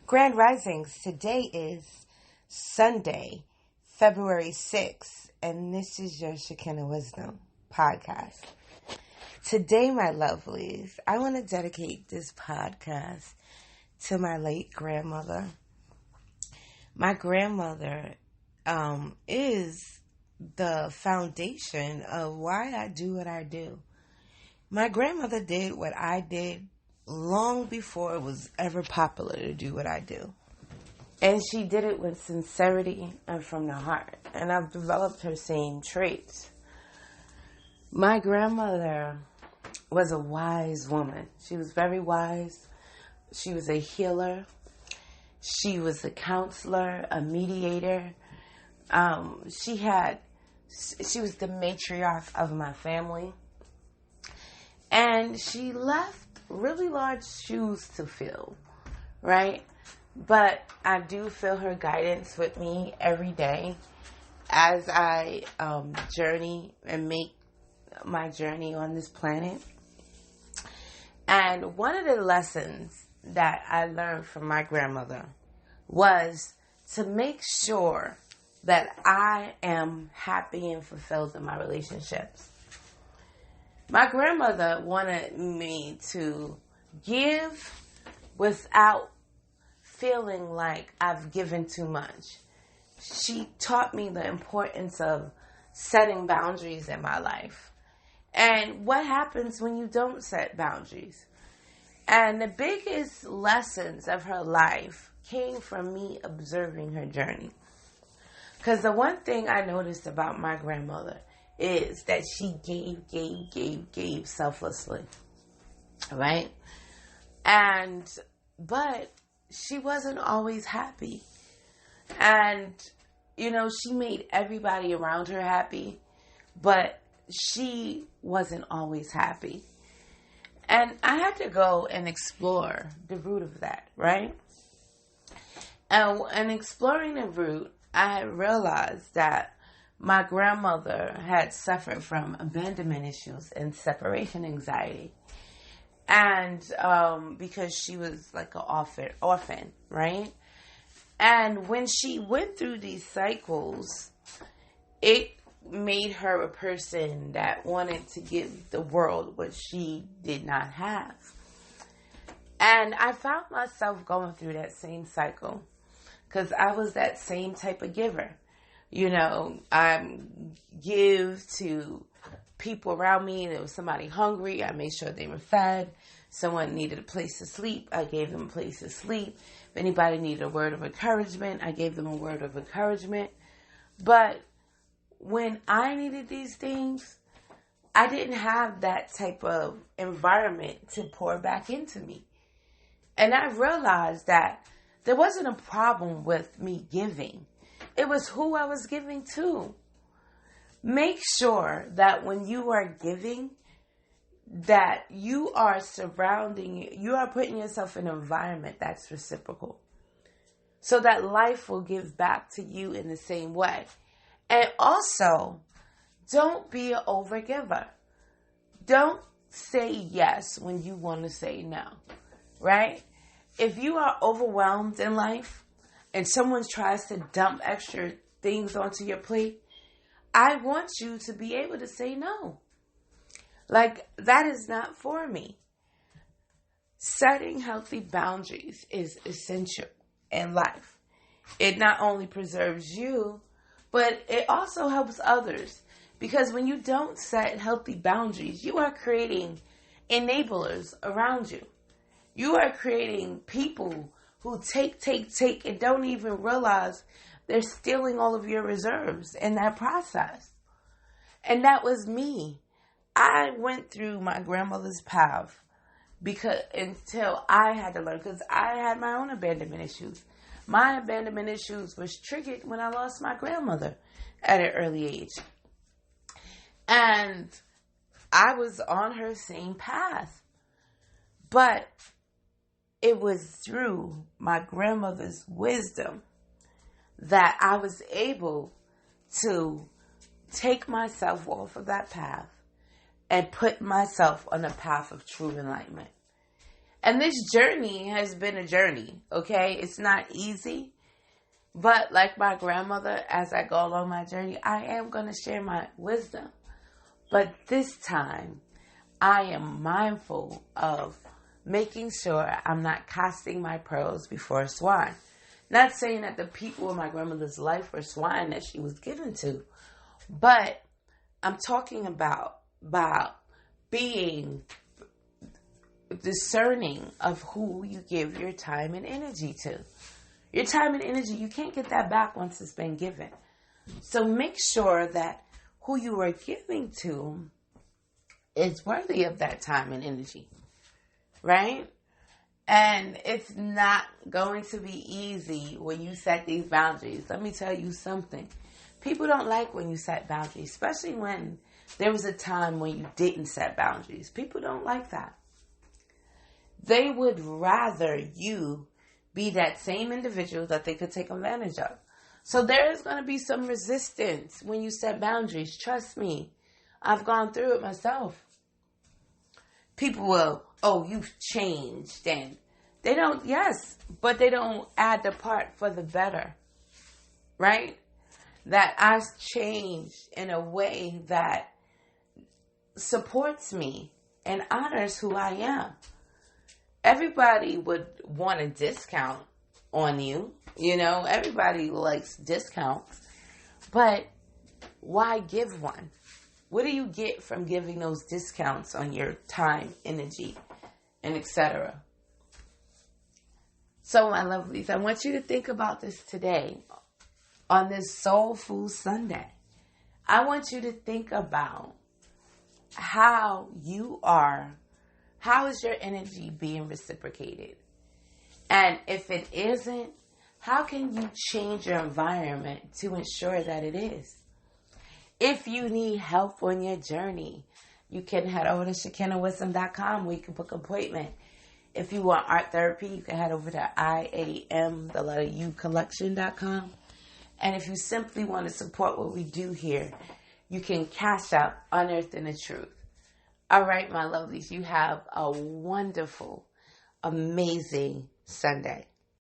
Grand Risings. Today is Sunday, February 6th, and this is your Shekinah Wisdom podcast. Today, my lovelies, I want to dedicate this podcast to my late grandmother. My grandmother is the foundation of why I do what I do. My grandmother did what I did long before it was ever popular to do what I do. And she did it with sincerity and from the heart. And I've developed her same traits. My grandmother was a wise woman. She was very wise. She was a healer. She was a counselor, a mediator. She was the matriarch of my family. And she left really large shoes to fill, right? But I do feel her guidance with me every day as I journey and make my journey on this planet. And one of the lessons that I learned from my grandmother was to make sure that I am happy and fulfilled in my relationships. My grandmother wanted me to give without feeling like I've given too much. She taught me the importance of setting boundaries in my life. And what happens when you don't set boundaries? And the biggest lessons of her life came from me observing her journey. Because the one thing I noticed about my grandmother is that she gave selflessly, right? But she wasn't always happy. And, she made everybody around her happy, but she wasn't always happy. And I had to go and explore the root of that, right? And exploring the root, I realized that my grandmother had suffered from abandonment issues and separation anxiety. And because she was like an orphan, right? And when she went through these cycles, it made her a person that wanted to give the world what she did not have. And I found myself going through that same cycle because I was that same type of giver. I give to people around me. There was somebody hungry, I made sure they were fed. Someone needed a place to sleep, I gave them a place to sleep. If anybody needed a word of encouragement, I gave them a word of encouragement. But when I needed these things, I didn't have that type of environment to pour back into me. And I realized that there wasn't a problem with me giving. It was who I was giving to. Make sure that when you are giving, that you are putting yourself in an environment that's reciprocal. So that life will give back to you in the same way. And also, don't be an overgiver. Don't say yes when you want to say no, right? If you are overwhelmed in life, and someone tries to dump extra things onto your plate, I want you to be able to say no. Like, that is not for me. Setting healthy boundaries is essential in life. It not only preserves you, but it also helps others. Because when you don't set healthy boundaries, you are creating enablers around you. You are creating people who take, and don't even realize they're stealing all of your reserves in that process. And that was me. I went through my grandmother's path until I had to learn, because I had my own abandonment issues. My abandonment issues was triggered when I lost my grandmother at an early age. And I was on her same path. But it was through my grandmother's wisdom that I was able to take myself off of that path and put myself on a path of true enlightenment. And this journey has been a journey, okay? It's not easy. But like my grandmother, as I go along my journey, I am going to share my wisdom. But this time, I am mindful of making sure I'm not casting my pearls before swine. Not saying that the people in my grandmother's life were swine that she was given to, but I'm talking about being discerning of who you give your time and energy to. Your time and energy, you can't get that back once it's been given. So make sure that who you are giving to is worthy of that time and energy, right? And it's not going to be easy when you set these boundaries. Let me tell you something. People don't like when you set boundaries, especially when there was a time when you didn't set boundaries. People don't like that. They would rather you be that same individual that they could take advantage of. So there is going to be some resistance when you set boundaries. Trust me. I've gone through it myself. People will, oh, you've changed. And they don't, yes, but they don't add the part for the better. Right? That I've changed in a way that supports me and honors who I am. Everybody would want a discount on you. You know, everybody likes discounts. But why give one? What do you get from giving those discounts on your time, energy, and etc.? So, my lovelies, I want you to think about this today on this Soulful Sunday. I want you to think about how you are. How is your energy being reciprocated? And if it isn't, how can you change your environment to ensure that it is? If you need help on your journey, you can head over to ShekinahWisdom.com where you can book an appointment. If you want art therapy, you can head over to IAMcollection.com. And if you simply want to support what we do here, you can cash out Unearthing the Truth. All right, my lovelies, you have a wonderful, amazing Sunday.